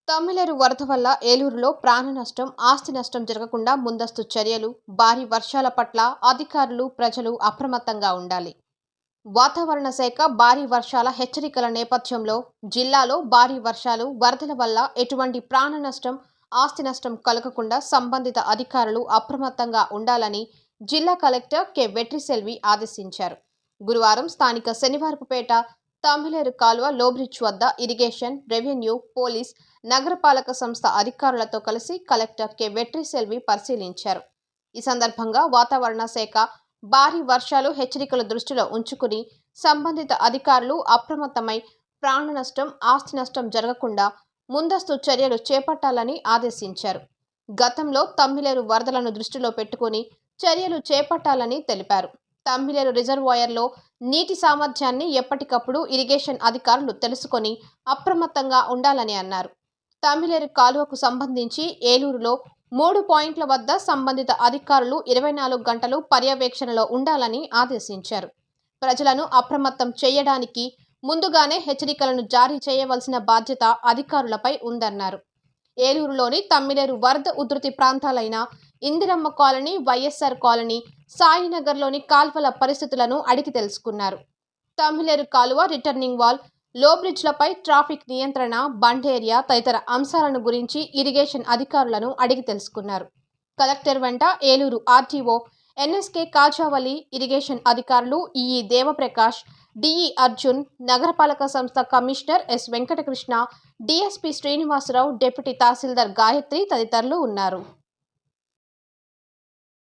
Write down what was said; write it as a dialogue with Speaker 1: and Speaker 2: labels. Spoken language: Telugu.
Speaker 1: తమ్మిలేరు వరద వల్ల ఏలూరులో ప్రాణ నష్టం, ఆస్తి నష్టం జరగకుండా ముందస్తు చర్యలు, భారీ వర్షాల పట్ల అధికారులు, ప్రజలు అప్రమత్తంగా ఉండాలి. వాతావరణ శాఖ భారీ వర్షాల హెచ్చరికల నేపథ్యంలో జిల్లాలో భారీ వర్షాలు, వరదల వల్ల ఎటువంటి ప్రాణ నష్టం, ఆస్తి నష్టం కలగకుండా సంబంధిత అధికారులు అప్రమత్తంగా ఉండాలని జిల్లా కలెక్టర్ కె. వెట్రిసెల్వి ఆదేశించారు. గురువారం స్థానిక శనివారపుపేట తమ్మిలేరు కాలువ లోబ్రిడ్జ్ వద్ద ఇరిగేషన్, రెవెన్యూ, పోలీస్, నగరపాలక సంస్థ అధికారులతో కలిసి కలెక్టర్ కె. వెట్రిసెల్వి పరిశీలించారు. ఈ సందర్భంగా వాతావరణ శాఖ భారీ వర్షాలు హెచ్చరికల దృష్టిలో ఉంచుకుని సంబంధిత అధికారులు అప్రమత్తమై ప్రాణ నష్టం, ఆస్తి నష్టం జరగకుండా ముందస్తు చర్యలు చేపట్టాలని ఆదేశించారు. గతంలో తమ్మిలేరు వరదలను దృష్టిలో పెట్టుకుని చర్యలు చేపట్టాలని తెలిపారు. తమ్మిలేరు రిజర్వాయర్లో నీటి సామర్థ్యాన్ని ఎప్పటికప్పుడు ఇరిగేషన్ అధికారులు తెలుసుకొని అప్రమత్తంగా ఉండాలని అన్నారు. తమ్మిలేరు కాలువకు సంబంధించి ఏలూరులో 3 పాయింట్ల వద్ద సంబంధిత అధికారులు 24 గంటలు పర్యవేక్షణలో ఉండాలని ఆదేశించారు. ప్రజలను అప్రమత్తం చేయడానికి ముందుగానే హెచ్చరికలను జారీ చేయవలసిన బాధ్యత అధికారులపై ఉందన్నారు. ఏలూరులోని తమ్మిలేరు వరద ఉధృతి ప్రాంతాలైన ఇందిరమ్మ కాలనీ, వైఎస్ఆర్ కాలనీ, సాయినగర్లోని కాల్వల పరిస్థితులను అడిగి తెలుసుకున్నారు. తమ్మిలేరు కాలువ రిటర్నింగ్ వాల్, లోబ్రిడ్జ్లపై ట్రాఫిక్ నియంత్రణ, బండేరియా తదితర అంశాలను గురించి ఇరిగేషన్ అధికారులను అడిగి తెలుసుకున్నారు. కలెక్టర్ వెంట Eluru RTO NSK Kajavali, irrigation అధికారులు ఈఈ దేవప్రకాష్, డిఈ అర్జున్, నగరపాలక సంస్థ commissioner S Venkatakrishna, DSP Srinivasa Rao, deputy tahsildar Gayatri తదితరులు ఉన్నారు.